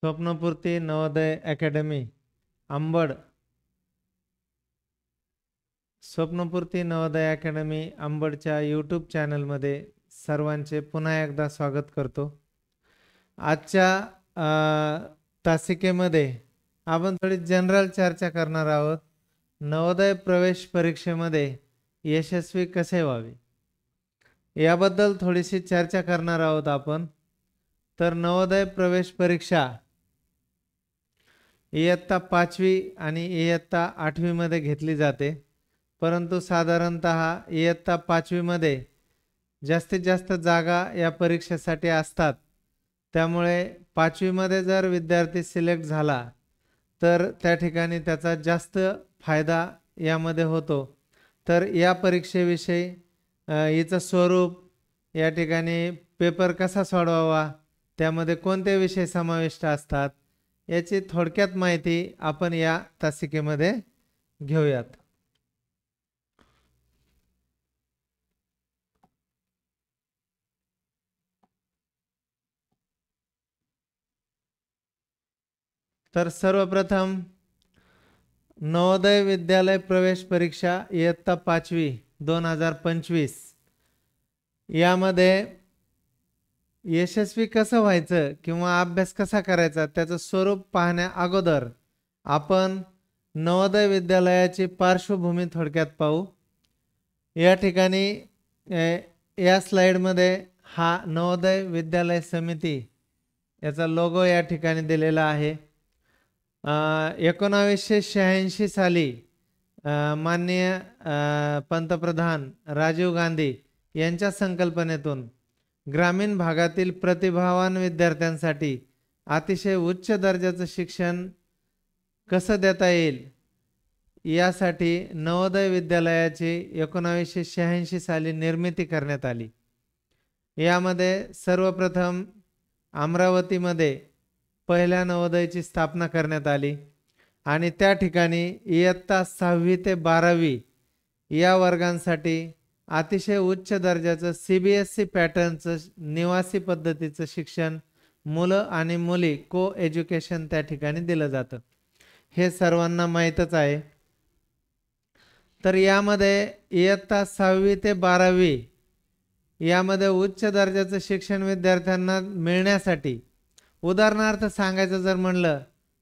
स्वप्नपूर्ती Navodaya academy Ambad स्वप्नपूर्ती Navodaya academy अंबडच्या YouTube चॅनलमध्ये सर्वांचे पुन्हा एकदा स्वागत करतो। आजच्या तासिकेमध्ये आपण थोडी जनरल चर्चा करणार आहोत। नवोदय प्रवेश परीक्षेमध्ये यशस्वी कसे व्हावे याबद्दल थोडीशी चर्चा करणार आहोत आपण। तर नवोदय प्रवेश परीक्षा इयत्ता 5वी आणि इयत्ता 8वी मध्ये घेतली जाते, परंतु साधारणतः इयत्ता 5वी मध्ये जास्तीत जास्त जागा या परीक्षेसाठी असतात। त्यामुळे 5वी मध्ये जर विद्यार्थी सिलेक्ट झाला तर त्या ठिकाणी त्याचा जास्त फायदा यामध्ये होतो। तर या परीक्षेविषयी हिचं स्वरूप, या ठिकाणी पेपर कसा सोडवावा, त्यामध्ये कोणते विषय समाविष्ट असतात याची थोडक्यात माहिती आपण या तासिकेमध्ये घेऊयात। तर सर्वप्रथम नवोदय विद्यालय प्रवेश परीक्षा इयत्ता 5वी 2025 यामध्ये यशस्वी कसं व्हायचं किंवा अभ्यास कसा करायचा त्याचं स्वरूप पाहण्या अगोदर आपण नवोदय विद्यालयाची पार्श्वभूमी थोडक्यात पाहू। या ठिकाणी या स्लाइडमध्ये हा नवोदय विद्यालय समिती याचा लोगो या ठिकाणी दिलेला आहे। 1986 साली माननीय पंतप्रधान राजीव गांधी यांच्या संकल्पनेतून ग्रामीण भागातील प्रतिभावान विद्यार्थ्यांसाठी अतिशय उच्च दर्जाचं शिक्षण कसं देता येईल यासाठी नवोदय विद्यालयाची 1986 साली निर्मिती करण्यात आली। यामध्ये सर्वप्रथम अमरावतीमध्ये पहिल्या नवोदयची स्थापना करण्यात आली आणि त्या ठिकाणी इयत्ता 6वी ते 12वी या वर्गांसाठी अतिशय उच्च दर्जाचं CBSE पॅटर्नचं निवासी पद्धतीचं शिक्षण मुलं आणि मुली को एज्युकेशन त्या ठिकाणी दिलं जातं, हे सर्वांना माहीतच आहे। तर यामध्ये इयत्ता 6वी ते 12वी यामध्ये उच्च दर्जाचं शिक्षण विद्यार्थ्यांना मिळण्यासाठी, उदाहरणार्थ सांगायचं जर म्हणलं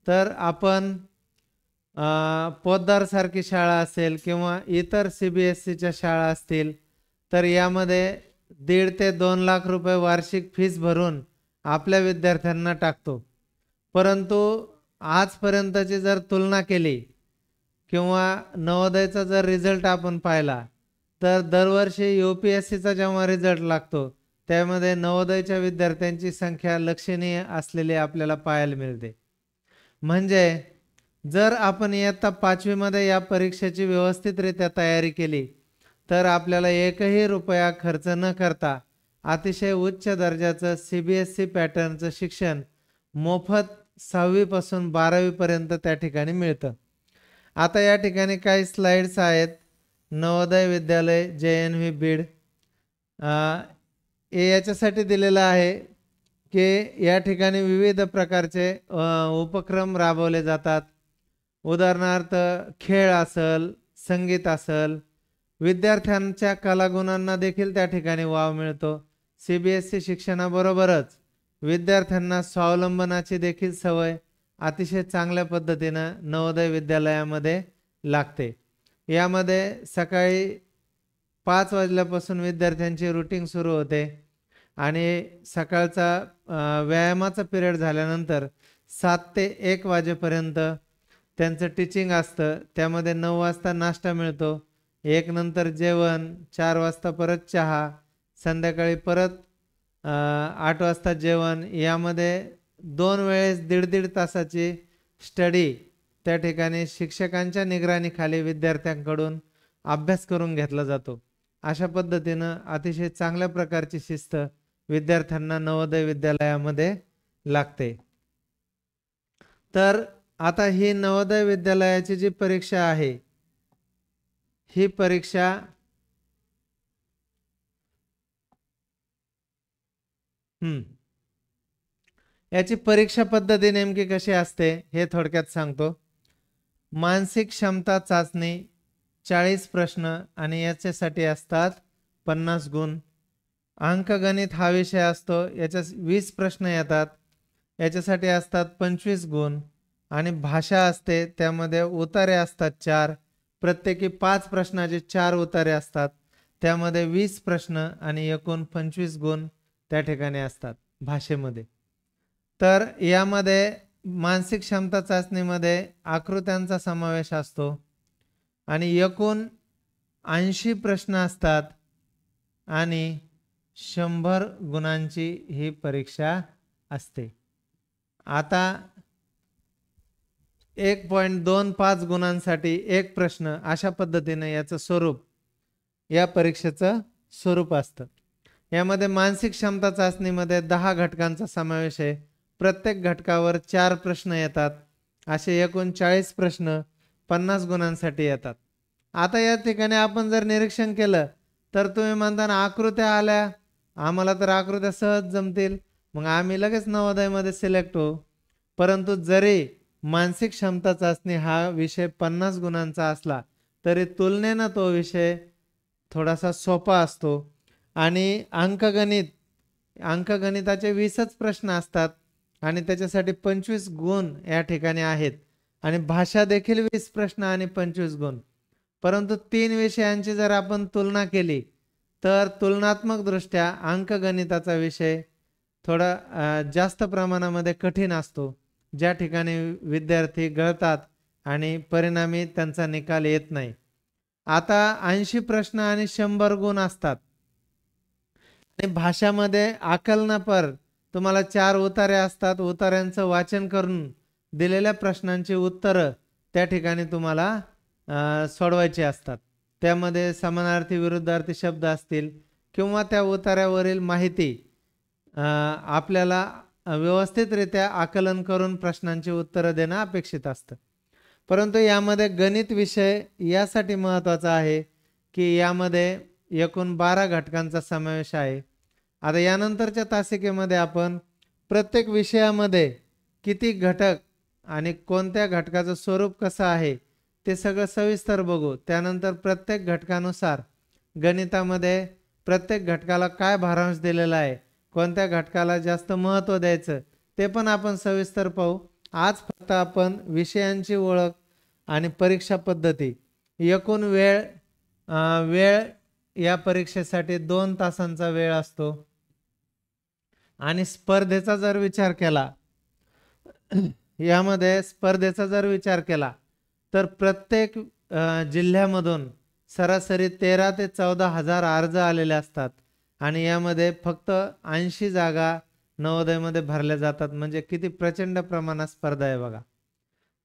तर आपण पोद्दार सारखी शाळा असेल किंवा इतर CBSEच्या शाळा असतील तर यामध्ये 1.5 ते 2 लाख रुपये वार्षिक फीस भरून आपल्या विद्यार्थ्यांना टाकतो। परंतु आजपर्यंतची जर तुलना केली किंवा नवोदयचा जर रिझल्ट आपण पाहिला तर दरवर्षी UPSCचा जेव्हा रिझल्ट लागतो त्यामध्ये नवोदयच्या विद्यार्थ्यांची संख्या लक्षणीय असलेली आपल्याला पाहायला मिळते। म्हणजे जर आपण इयत्ता 5वी मध्ये या परीक्षेची व्यवस्थितरित्या तयारी केली तर आपल्याला एकही रुपया खर्च न करता अतिशय उच्च दर्जाचं CBSE पॅटर्नचं शिक्षण मोफत 6वी पासून 12वी पर्यंत त्या ठिकाणी मिळतं। आता या ठिकाणी काही स्लाइड्स आहेत। नवोदय विद्यालय JNV बीड याच्यासाठी दिलेलं आहे की या ठिकाणी विविध प्रकारचे उपक्रम राबवले जातात। उदाहरणार्थ खेळ असेल, संगीत असेल, विद्यार्थ्यांच्या कलागुणांना देखील त्या ठिकाणी वाव मिळतो। CBSE शिक्षणाबरोबरच विद्यार्थ्यांना स्वावलंबनाची देखील सवय अतिशय चांगल्या पद्धतीनं नवोदय विद्यालयामध्ये लागते। यामध्ये सकाळी 5 वाजल्यापासून विद्यार्थ्यांची रूटीन सुरू होते आणि सकाळचा व्यायामाचा पिरियड झाल्यानंतर 7 ते 1 वाजेपर्यंत त्यांचं टीचिंग असतं। त्यामध्ये 9 वाजता नाश्ता मिळतो, 1 नंतर जेवण, 4 वाजता परत चहा, संध्याकाळी परत 8 वाजता जेवण। यामध्ये 2 वेळेस 1.5 तासाची स्टडी त्या ठिकाणी शिक्षकांच्या निगराणीखाली विद्यार्थ्यांकडून अभ्यास करून घेतला जातो। अशा पद्धतीनं अतिशय चांगल्या प्रकारची शिस्त विद्यार्थ्यांना नवोदय विद्यालयामध्ये लागते। तर आता ही नवोदय विद्यालयाची जी परीक्षा आहे ही परीक्षा याची परीक्षा पद्धती नेमकी कशी असते हे थोडक्यात सांगतो. मानसिक क्षमता चाचणी 40 प्रश्न आणि याच्यासाठी असतात 50 गुण. अंकगणित हा विषय असतो, याच्या 20 प्रश्न येतात, याच्यासाठी असतात 25 गुण. आणि भाषा असते, त्यामध्ये उतारे असतात 4, प्रत्येकी 5 प्रश्नाचे 4 उतारे असतात, त्यामध्ये 20 प्रश्न आणि एकूण 25 गुण त्या ठिकाणी असतात भाषेमध्ये. तर यामध्ये मानसिक क्षमता चाचणीमध्ये आकृत्यांचा समावेश असतो आणि एकूण 80 प्रश्न असतात आणि 100 गुणांची ही परीक्षा असते. आता 1.25 गुणांसाठी एक प्रश्न, अशा पद्धतीने याचं स्वरूप, या परीक्षेचं स्वरूप असतं. यामध्ये मानसिक क्षमता चाचणीमध्ये 10 घटकांचा समावेश आहे. प्रत्येक घटकावर 4 प्रश्न येतात. असे एकूण 40 प्रश्न 50 गुणांसाठी येतात. आता या ठिकाणी आपण जर निरीक्षण केलं तर तुम्ही म्हणता ना, आकृत्या आल्या, आम्हाला तर आकृत्या सहज जमतील, मग आम्ही लगेच नवोदयमध्ये सिलेक्ट होऊ. परंतु जरी मानसिक क्षमता चाचणी हा विषय 50 गुणांचा असला तरी तुलनेनं तो विषय थोडासा सोपा असतो. आणि अंकगणिताचे 20च प्रश्न असतात आणि त्याच्यासाठी 25 गुण या ठिकाणी आहेत. आणि भाषा देखील 20 प्रश्न आणि 25 गुण. परंतु 3 विषयांची जर आपण तुलना केली तर तुलनात्मक दृष्ट्या अंकगणिताचा विषय थोडा जास्त प्रमाणामध्ये कठीण असतो, ज्या ठिकाणी विद्यार्थी गळतात आणि परिणामी त्यांचा निकाल येत नाही. आता 80 प्रश्न आणि 100 गुण असतात. आणि भाषामध्ये आकलनापर तुम्हाला 4 उतारे असतात. उतार्यांचं वाचन करून दिलेल्या प्रश्नांची उत्तरं त्या ठिकाणी तुम्हाला सोडवायची असतात. त्यामध्ये समानार्थी विरुद्धार्थी शब्द असतील किंवा त्या उतार्यावरील माहिती आपल्याला व्यवस्थितरित्या आकलन करून प्रश्नांची उत्तरं देणं अपेक्षित असतं. परंतु यामध्ये गणित विषय यासाठी महत्त्वाचा आहे की यामध्ये एकूण 12 घटकांचा समावेश आहे. आता यानंतरच्या तासिकेमध्ये आपण प्रत्येक विषयामध्ये किती घटक आणि कोणत्या घटकाचं स्वरूप कसं आहे ते सगळं सविस्तर बघू. त्यानंतर प्रत्येक घटकानुसार गणितामध्ये प्रत्येक घटकाला काय भारांश दिलेला आहे, कोणत्या घटकाला जास्त महत्त्व द्यायचं ते पण आपण सविस्तर पाहू. आज फक्त आपण विषयांची ओळख आणि परीक्षा पद्धती, एकूण वेळ या परीक्षेसाठी 2 तासांचा वेळ असतो. आणि स्पर्धेचा जर विचार केला, यामध्ये स्पर्धेचा जर विचार केला तर प्रत्येक जिल्ह्यामधून सरासरी 13 ते 14 हजार अर्ज आलेले असतात आणि यामध्ये फक्त 80 जागा नवोदयमध्ये भरल्या जातात. म्हणजे किती प्रचंड प्रमाणात स्पर्धा आहे बघा.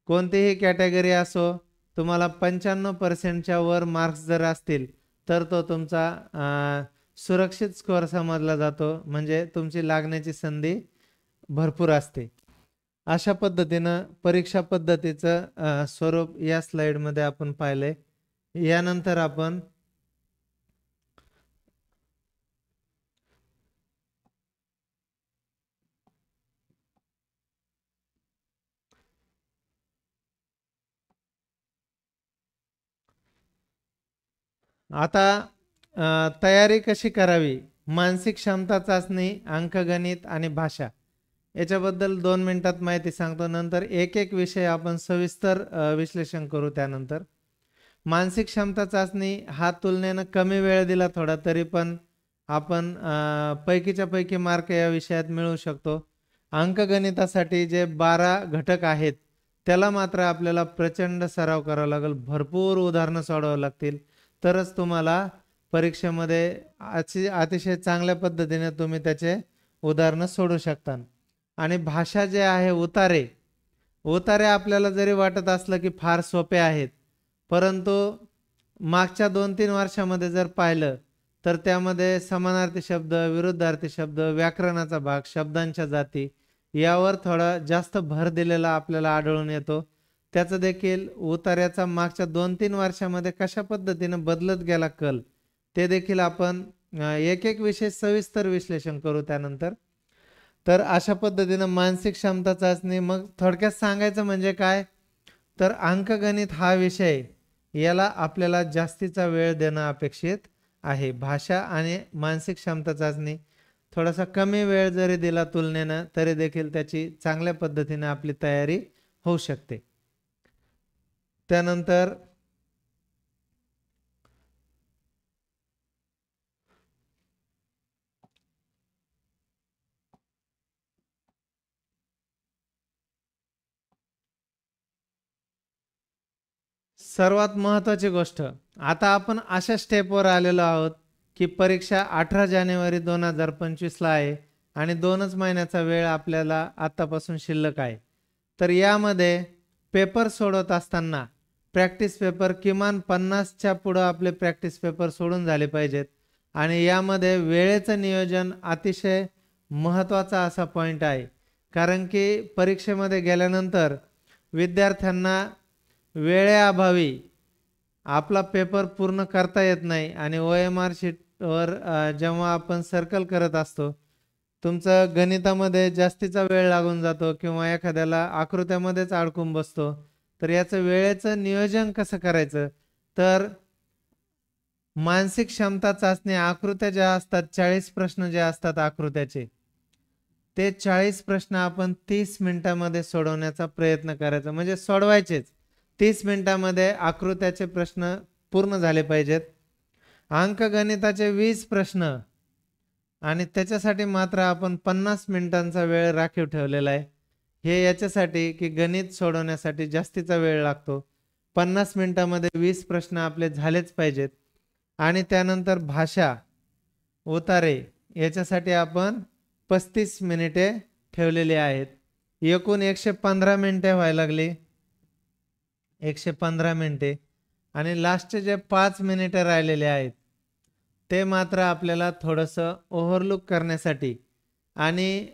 कोणतीही कॅटेगरी असो, तुम्हाला 95% वर मार्क्स जर असतील तर तो तुमचा सुरक्षित स्कोअर समजला जातो, म्हणजे तुमची लागण्याची संधी भरपूर असते. अशा पद्धतीनं परीक्षा पद्धतीचं स्वरूप या स्लाइडमध्ये आपण पाहिले. यानंतर आपण आता तयारी कशी करावी, मानसिक क्षमता चाचणी, अंकगणित आणि भाषा, याच्याबद्दल 2 मिनिटात माहिती सांगतो. नंतर एक विषय आपण सविस्तर विश्लेषण करू. त्यानंतर मानसिक क्षमता चाचणी हा तुलनेनं कमी वेळ दिला थोडा तरी पण आपण पैकीच्या पैकी मार्क या विषयात मिळवू शकतो. अंकगणितासाठी जे 12 घटक आहेत त्याला मात्र आपल्याला प्रचंड सराव करावा लागेल, भरपूर उदाहरणं सोडवावी लागतील, तरच तुम्हाला परीक्षेमध्ये अतिशय चांगल्या पद्धतीने तुम्ही त्याचे उदाहरणं सोडू शकता. आणि भाषा जे आहे, उतारे आपल्याला जरी वाटत असलं की फार सोपे आहेत, परंतु मागच्या 2-3 वर्षामध्ये जर पाहिलं तर त्यामध्ये समानार्थी शब्द, विरुद्धार्थी शब्द, व्याकरणाचा भाग, शब्दांच्या जाती यावर थोडा जास्त भर दिलेला आपल्याला आढळून येतो. त्याचं देखील उतार्याचा मागच्या 2-3 वर्षामध्ये कशा पद्धतीने बदलत गेला कल, ते देखील आपण एक विषय सविस्तर विश्लेषण करू. त्यानंतर तर अशा पद्धतीनं मानसिक क्षमता चाचणी, मग थोडक्यात सांगायचं म्हणजे काय, तर अंकगणित हा विषय याला आपल्याला जास्तीचा वेळ देणं अपेक्षित आहे. भाषा आणि मानसिक क्षमता चाचणी थोडासा कमी वेळ जरी दिला तुलनेनं तरी देखील त्याची चांगल्या पद्धतीने आपली तयारी होऊ शकते. त्यानंतर सर्वात महत्त्वाची गोष्ट, आता आपण अशा स्टेपवर आलेलो आहोत की परीक्षा 18 जानेवारी 2025ला आहे आणि 2च महिन्याचा वेळ आपल्याला आत्तापासून शिल्लक आहे. तर यामध्ये पेपर सोडवत असताना प्रॅक्टिस पेपर किमान 50च्या पुढं आपले प्रॅक्टिस पेपर सोडून झाले पाहिजेत. आणि यामध्ये वेळेचं नियोजन अतिशय महत्त्वाचा असा पॉईंट आहे. कारण की परीक्षेमध्ये गेल्यानंतर विद्यार्थ्यांना वेळेअभावी आपला पेपर पूर्ण करता येत नाही आणि OMR शीटवर जेव्हा आपण सर्कल करत असतो, तुमचं गणितामध्ये जास्तीचा वेळ लागून जातो किंवा एखाद्याला आकृत्यामध्येच अडकून बसतो. तर याचं वेळेचं नियोजन कसं करायचं, तर मानसिक क्षमता चाचणी आकृत्या ज्या असतात, 40 प्रश्न जे असतात आकृत्याचे, ते 40 प्रश्न आपण 30 मिनिटांमध्ये सोडवण्याचा प्रयत्न करायचा. म्हणजे सोडवायचेच 30 मिनिटांमध्ये आकृत्याचे प्रश्न पूर्ण झाले पाहिजेत. अंकगणिताचे 20 प्रश्न आणि त्याच्यासाठी मात्र आपण 50 मिनिटांचा वेळ राखीव ठेवलेला आहे. हे याच्यासाठी की गणित सोडवण्यासाठी जास्तीचा वेळ लागतो. 50 मिनिटांमध्ये 20 प्रश्न आपले झालेच पाहिजेत. आणि त्यानंतर भाषा उतारे याच्यासाठी आपण 35 मिनिटे ठेवलेली आहेत. एकूण 115 मिनिटे व्हायला लागली, 115 मिनिटे. आणि लास्टचे जे 5 मिनिटे राहिलेले आहेत ते मात्र आपल्याला थोडंसं ओव्हरलुक करण्यासाठी आणि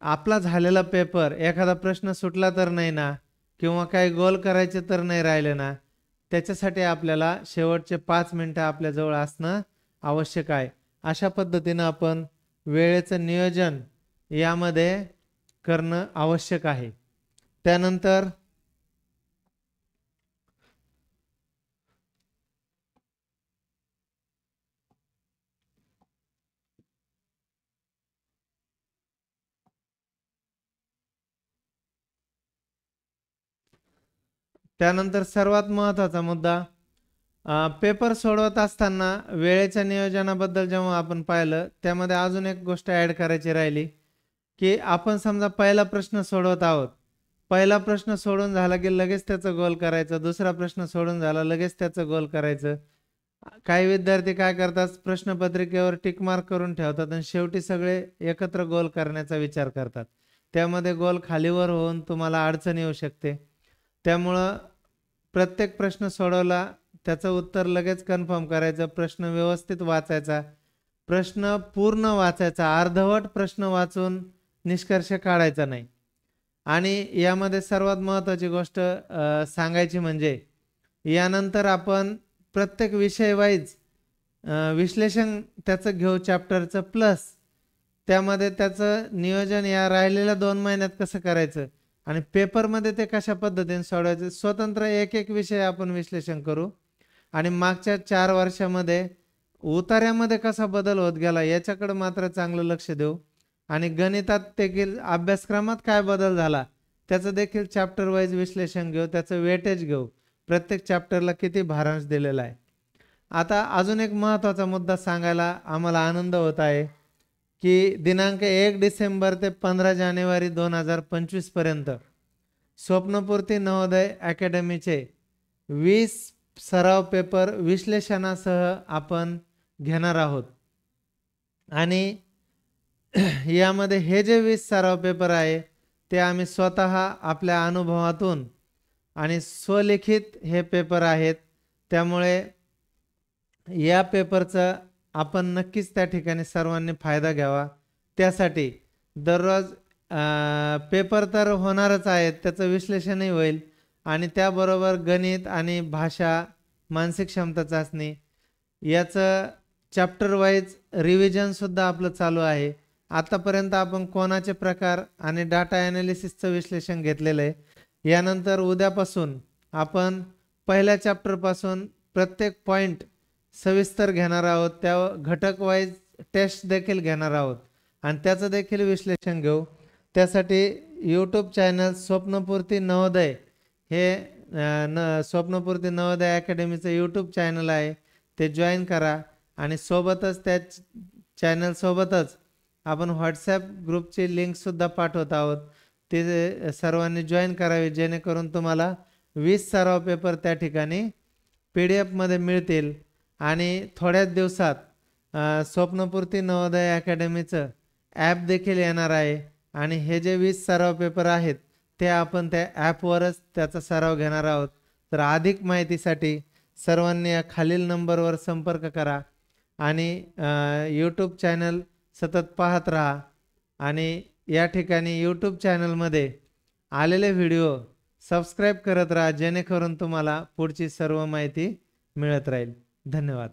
आपला झालेला पेपर, एखादा प्रश्न सुटला तर नाही ना, किंवा काही गोल करायचे तर नाही राहिले ना, त्याच्यासाठी आपल्याला शेवटचे 5 मिनिटं आपल्याजवळ असणं आवश्यक आहे. अशा पद्धतीनं आपण वेळेचं नियोजन यामध्ये करणं आवश्यक आहे. त्यानंतर सर्वात महत्त्वाचा मुद्दा, पेपर सोडवत असताना वेळेच्या नियोजनाबद्दल जेव्हा आपण पाहिलं, त्यामध्ये अजून एक गोष्ट ॲड करायची राहिली की आपण समजा पहिला प्रश्न सोडवत आहोत, पहिला प्रश्न सोडून झाला की लगेच त्याचं गोल करायचं, दुसरा प्रश्न सोडून झाला लगेच त्याचं गोल करायचं. काही विद्यार्थी काय करतात, प्रश्नपत्रिकेवर टिक मार्क करून ठेवतात आणि शेवटी सगळे एकत्र गोल करण्याचा विचार करतात. त्यामध्ये गोल खालीवर होऊन तुम्हाला अडचण येऊ शकते. त्यामुळं प्रत्येक प्रश्न सोडवला त्याचं उत्तर लगेच कन्फर्म करायचं, प्रश्न व्यवस्थित वाचायचा, प्रश्न पूर्ण वाचायचा, अर्धवट प्रश्न वाचून निष्कर्ष काढायचा नाही. आणि यामध्ये सर्वात महत्त्वाची गोष्ट सांगायची म्हणजे, यानंतर आपण प्रत्येक विषय वाईज विश्लेषण त्याचं घेऊ चॅप्टरचं, प्लस त्यामध्ये त्याचं नियोजन या राहिलेल्या 2 महिन्यात कसं करायचं आणि पेपरमध्ये ते कशा पद्धतीने सोडवायचं. स्वतंत्र एक एक विषय आपण विश्लेषण करू आणि मागच्या 4 वर्षामध्ये उतार्यामध्ये कसा बदल होत गेला याच्याकडे मात्र चांगलं लक्ष देऊ. आणि गणितात देखील अभ्यासक्रमात काय बदल झाला त्याचं देखील चॅप्टर वाईज विश्लेषण घेऊ, त्याचं वेटेज घेऊ, प्रत्येक चॅप्टरला किती भारांश दिलेला आहे. आता अजून एक महत्त्वाचा मुद्दा सांगायला आम्हाला आनंद होत आहे की दिनांक 1 डिसेंबर ते 15 जानेवारी 2025 पर्यंत स्वप्नपूर्ती नवोदय अकॅडमीचे 20 सराव पेपर विश्लेषणासह आपण घेणार आहोत. आणि यामध्ये हे जे 20 सराव पेपर आहे ते आम्ही स्वतः आपल्या अनुभवातून आणि स्वलिखित हे पेपर आहेत. त्यामुळे या पेपरचा आपण नक्कीच त्या ठिकाणी सर्वांनी फायदा घ्यावा. त्यासाठी दररोज पेपर तर होणारच आहेत, त्याचं विश्लेषणही होईल आणि त्याबरोबर गणित आणि भाषा, मानसिक क्षमता चाचणी याचं चॅप्टर वाईज रिव्हिजनसुद्धा आपलं चालू आहे. आतापर्यंत आपण कोणाचे प्रकार आणि डाटा ॲनालिसिसचं विश्लेषण घेतलेलं आहे। यानंतर उद्यापासून आपण पहिल्या चॅप्टरपासून प्रत्येक पॉईंट सविस्तर घेणार आहोत, त्या घटक वाईज टेस्ट देखील घेणार आहोत आणि त्याचं देखील विश्लेषण घेऊ। त्यासाठी यूट्यूब चॅनल स्वप्नपूर्ती नवोदय हे स्वप्नपूर्ती नवोदय अकॅडमीचं यूट्यूब चॅनल आहे, ते जॉईन करा आणि सोबतच त्या चॅनलसोबतच आपण व्हॉट्सॲप ग्रुपची लिंकसुद्धा पाठवत आहोत, ते सर्वांनी जॉईन करावे, जेणेकरून तुम्हाला 20 सराव पेपर त्या ठिकाणी PDF मध्ये मिळतील आणि थोड्याच दिवसात स्वप्नपूर्ती नवोदय अकॅडमीचं ॲप देखील येणार आहे आणि हे जे 20 सराव पेपर आहेत ते आपण त्या ॲपवरच त्याचा सराव घेणार आहोत। तर अधिक माहितीसाठी सर्वांनी या खालील नंबरवर संपर्क करा आणि यूट्यूब चॅनल सतत पाहत राहा आणि या ठिकाणी यूट्यूब चॅनलमध्ये आलेले व्हिडिओ सबस्क्राईब करत राहा, जेणेकरून तुम्हाला पुढची सर्व माहिती मिळत राहील। धन्यवाद।